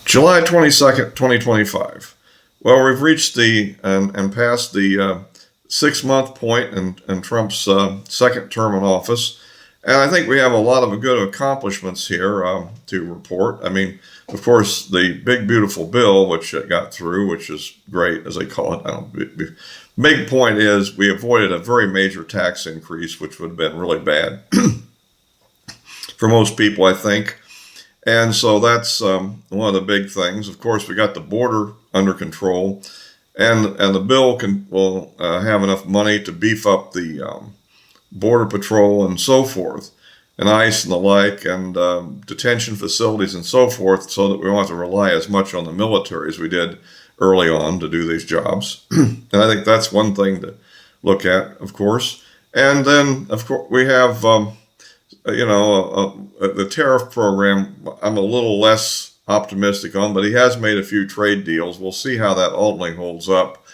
July 22nd, 2025. Well, we've reached and passed the 6-month point in Trump's second term in office. And I think we have a lot of good accomplishments here to report. I mean, of course, the big, beautiful bill, which got through, which is great, as they call it. Big point is we avoided a very major tax increase, which would have been really bad for most people, I think. And so that's one of the big things. Of course, we got the border under control, and the bill will have enough money to beef up the border patrol and so forth, and ICE and the like, and detention facilities and so forth, so that we won't have to rely as much on the military as we did early on to do these jobs. And I think that's one thing to look at, of course. And then, of course, we have the tariff program. I'm a little less optimistic on, but he has made a few trade deals. We'll see how that ultimately holds up.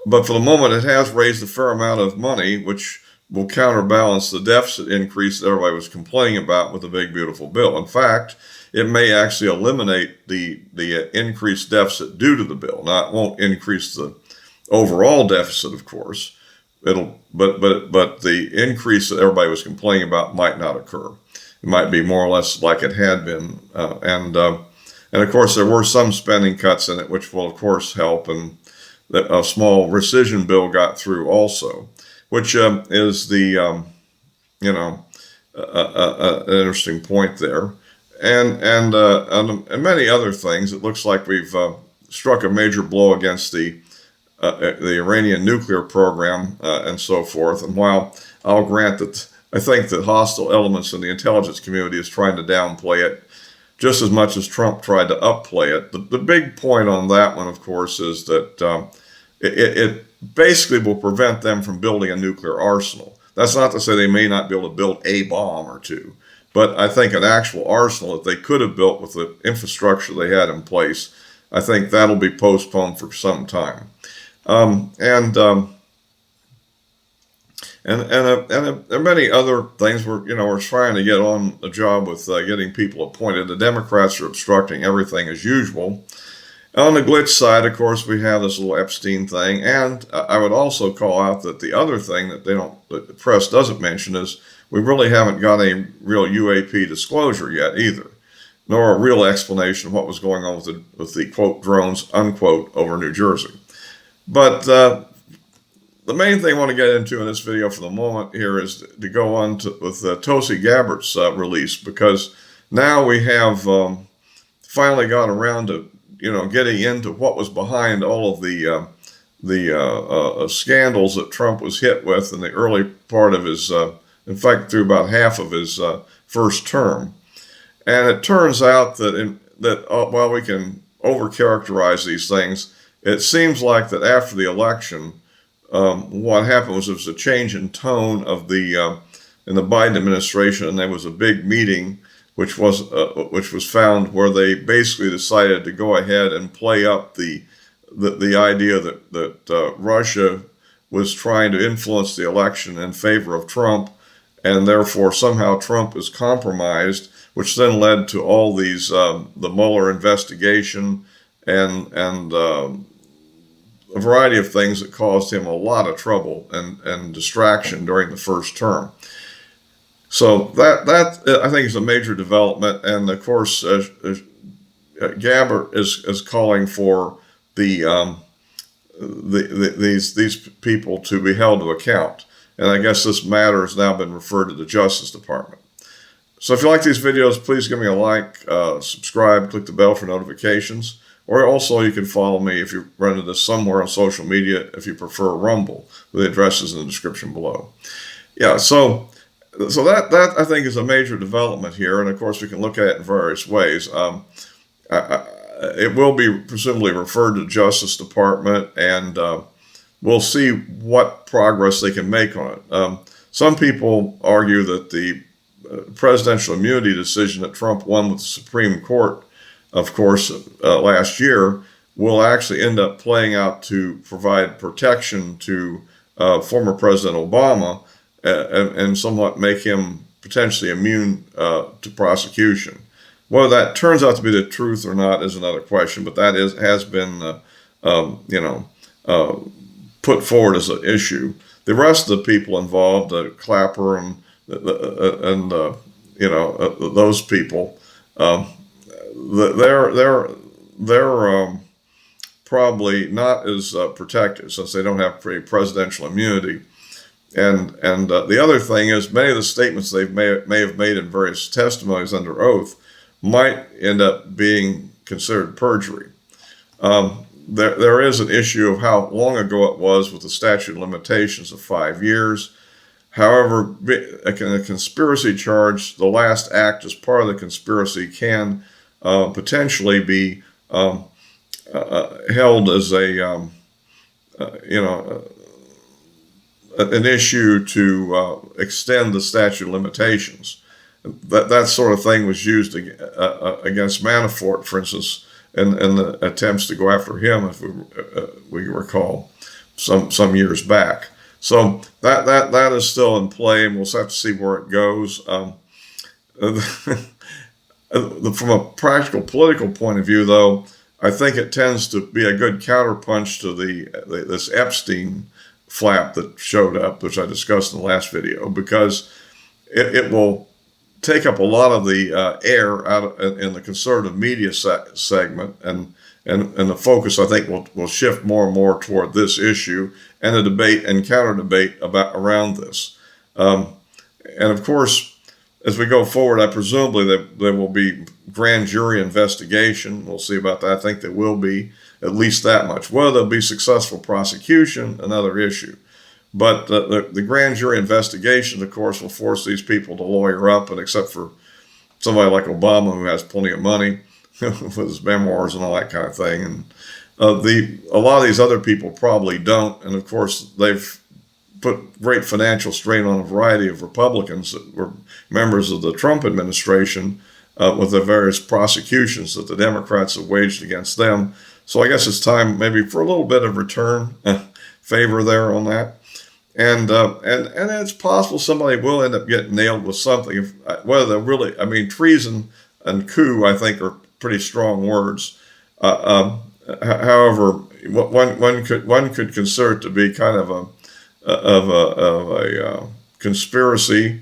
But for the moment, it has raised a fair amount of money, which will counterbalance the deficit increase that everybody was complaining about with the big, beautiful bill. In fact, it may actually eliminate the increased deficit due to the bill. Now, it won't increase the overall deficit, of course. But the increase that everybody was complaining about might not occur. It might be more or less like it had been, and of course there were some spending cuts in it, which will of course help. And a small rescission bill got through also, which is the an interesting point there, and many other things. It looks like we've struck a major blow against the Iranian nuclear program and so forth. And while I'll grant that I think that hostile elements in the intelligence community is trying to downplay it just as much as Trump tried to upplay it, the big point on that one, of course, is that it basically will prevent them from building a nuclear arsenal. That's not to say they may not be able to build a bomb or two, but I think an actual arsenal that they could have built with the infrastructure they had in place, I think that'll be postponed for some time. And there are many other things. We're trying to get on the job with getting people appointed. The Democrats are obstructing everything as usual. On the glitch side, of course, we have this little Epstein thing, and I would also call out that the other thing that the press doesn't mention is we really haven't got a real UAP disclosure yet either, nor a real explanation of what was going on with the quote drones unquote over New Jersey. But the main thing I want to get into in this video for the moment here is to go on with Tulsi Gabbard's release, because now we have finally got around to getting into what was behind all of the scandals that Trump was hit with in the early part of his, in fact, through about half of his first term. And it turns out that while we can overcharacterize these things, it seems like that after the election, what happened was there was a change in tone in the Biden administration, and there was a big meeting which was found where they basically decided to go ahead and play up the idea that Russia was trying to influence the election in favor of Trump, and therefore somehow Trump is compromised, which then led to all these the Mueller investigation and a variety of things that caused him a lot of trouble and distraction during the first term. So that I think is a major development, and of course Gabbard is calling for these people to be held to account, and I guess this matter has now been referred to the Justice Department. So if you like these videos, please give me a like, subscribe, click the bell for notifications. Or also you can follow me if you run into this somewhere on social media, if you prefer Rumble. The address is in the description below. Yeah, so that I think is a major development here, and of course we can look at it in various ways. It will be presumably referred to the Justice Department, and we'll see what progress they can make on it. Some people argue that the presidential immunity decision that Trump won with the Supreme Court, of course, last year, will actually end up playing out to provide protection to former President Obama and somewhat make him potentially immune to prosecution. Whether that turns out to be the truth or not is another question, but that has been, you know, put forward as an issue. The rest of the people involved, Clapper and you know, those people, they're probably not as protected since they don't have presidential immunity. And the other thing is, many of the statements they may have made in various testimonies under oath might end up being considered perjury. There is an issue of how long ago it was with the statute of limitations of 5 years. However, a conspiracy charge, the last act as part of the conspiracy, can potentially be held as a you know, an issue to extend the statute of limitations. That sort of thing was used against Manafort, for instance, in the attempts to go after him, if we recall, some years back. So that is still in play, and we'll have to see where it goes. From a practical political point of view, though, I think it tends to be a good counterpunch to this Epstein flap that showed up, which I discussed in the last video, because it will take up a lot of the air out in the conservative media segment, and the focus, I think, will shift more and more toward this issue and the debate and counter debate around this. And of course, as we go forward, I presumably there will be grand jury investigation. We'll see about that. I think there will be at least that much. Whether there'll be successful prosecution, another issue. But the grand jury investigation, of course, will force these people to lawyer up, and except for somebody like Obama, who has plenty of money with his memoirs and all that kind of thing, and a lot of these other people probably don't. And of course, they've put great financial strain on a variety of Republicans that were members of the Trump administration with the various prosecutions that the Democrats have waged against them. So I guess it's time maybe for a little bit of return favor there on that. And it's possible somebody will end up getting nailed with something. Whether they're really, I mean, treason and coup, I think, are pretty strong words. However, one could consider it to be kind of a conspiracy,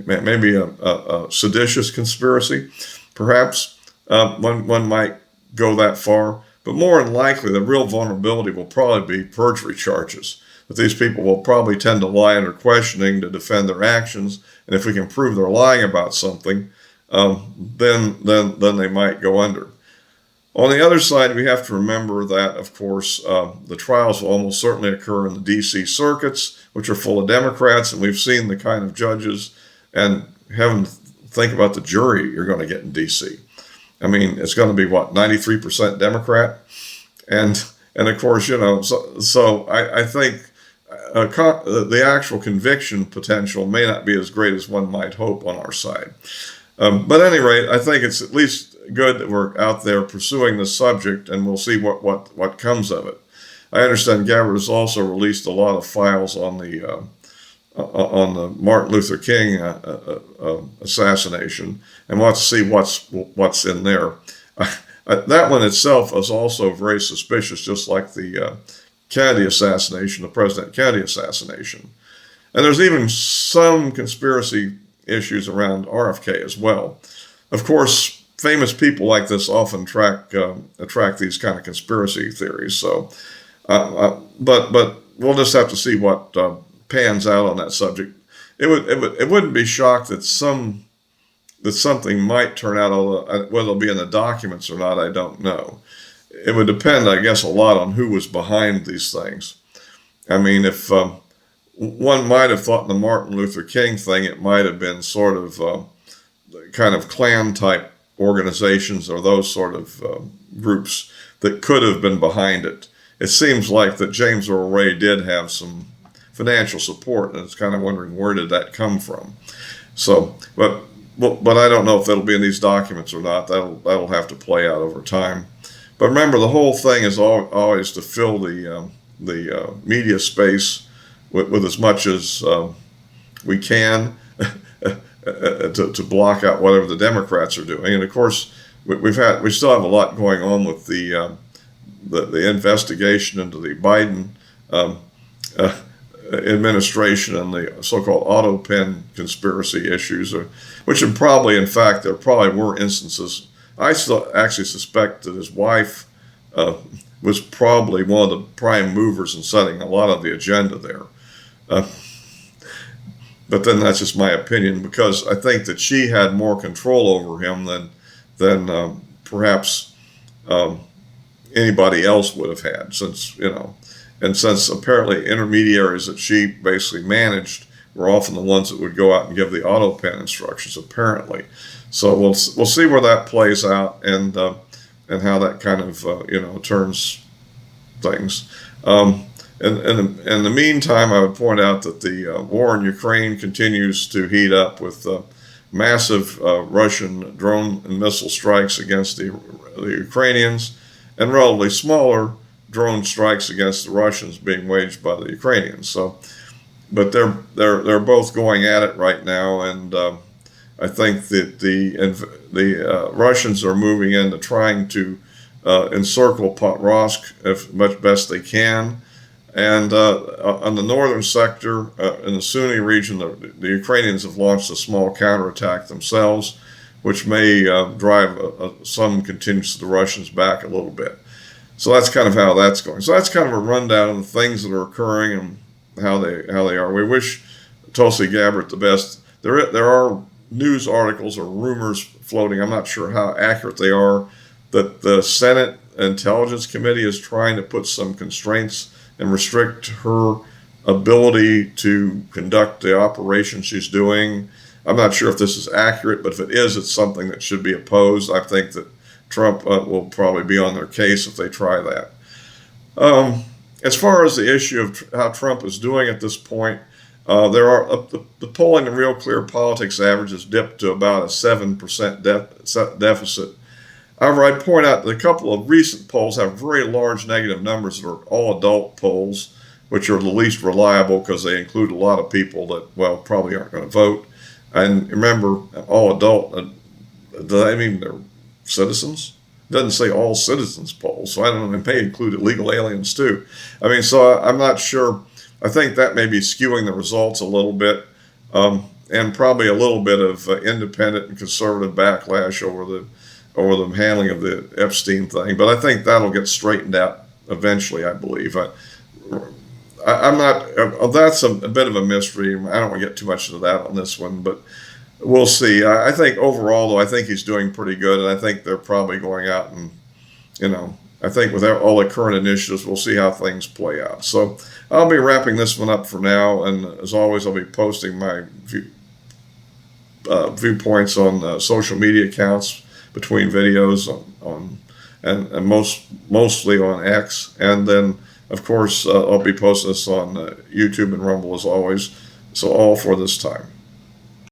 maybe a seditious conspiracy, perhaps. One might go that far, but more than likely, the real vulnerability will probably be perjury charges. That these people will probably tend to lie under questioning to defend their actions, and if we can prove they're lying about something, then they might go under. On the other side, we have to remember that, of course, the trials will almost certainly occur in the D.C. circuits, which are full of Democrats, and we've seen the kind of judges, and think about the jury you're going to get in D.C. I mean, it's going to be, 93% Democrat? And of course, so I think the actual conviction potential may not be as great as one might hope on our side. But at any rate, I think it's at least good that we're out there pursuing this subject, and we'll see what comes of it. I understand Gabbard has also released a lot of files on the Martin Luther King assassination, and we'll have to see what's in there. That one itself is also very suspicious, just like the Kennedy assassination, the President Kennedy assassination. And there's even some conspiracy issues around RFK as well. Of course, famous people like this often attract these kind of conspiracy theories. So, but we'll just have to see what pans out on that subject. It wouldn't be shocked that something might turn out, although whether it'll be in the documents or not, I don't know. It would depend, I guess, a lot on who was behind these things. I mean, if one might have thought in the Martin Luther King thing, it might have been sort of kind of Klan-type organizations or those sort of groups that could have been behind it. It seems like that James Earl Ray did have some financial support, and it's kind of wondering where did that come from. So, but I don't know if that'll be in these documents or not. That'll have to play out over time. But remember, the whole thing is always to fill the media space with as much as we can. to block out whatever the Democrats are doing. And of course, we still have a lot going on with the investigation into the Biden administration and the so-called auto pen conspiracy issues, which in fact, there probably were instances. I still actually suspect that his wife was probably one of the prime movers in setting a lot of the agenda there. But then that's just my opinion, because I think that she had more control over him than perhaps anybody else would have had, since apparently intermediaries that she basically managed were often the ones that would go out and give the auto pen instructions, apparently. So we'll see where that plays out, and how that kind of turns things. In the meantime, I would point out that the war in Ukraine continues to heat up, with massive Russian drone and missile strikes against the Ukrainians, and relatively smaller drone strikes against the Russians being waged by the Ukrainians. So, but they're both going at it right now, and I think that the Russians are moving into trying to encircle Pokrovsk as much best they can. And on the northern sector, in the Sunni region, the Ukrainians have launched a small counterattack themselves, which may drive some contingents of the Russians back a little bit. So that's kind of how that's going. So that's kind of a rundown of the things that are occurring and how they are. We wish Tulsi Gabbard the best. There are news articles or rumors floating, I'm not sure how accurate they are, that the Senate Intelligence Committee is trying to put some constraints and restrict her ability to conduct the operation she's doing. I'm not sure if this is accurate, but if it is, it's something that should be opposed. I think that Trump will probably be on their case if they try that. As far as the issue of how Trump is doing at this point, the polling in Real Clear Politics averages dipped to about a 7% deficit. However, I'd point out that a couple of recent polls have very large negative numbers that are all adult polls, which are the least reliable because they include a lot of people that, well, probably aren't going to vote. And remember, all adult, does that mean they're citizens? It doesn't say all citizens polls, so I don't know, it may include illegal aliens too. I mean, so I'm not sure. I think that may be skewing the results a little bit, and probably a little bit of independent and conservative backlash over the handling of the Epstein thing. But I think that'll get straightened out eventually, I believe. I'm not, that's a bit of a mystery. I don't want to get too much into that on this one, but we'll see. I think overall, though, I think he's doing pretty good, and I think they're probably going out and, I think with all the current initiatives, we'll see how things play out. So I'll be wrapping this one up for now, and as always, I'll be posting my viewpoints on social media accounts between videos and mostly on X, and then of course I'll be posting this on YouTube and Rumble as always. So all for this time.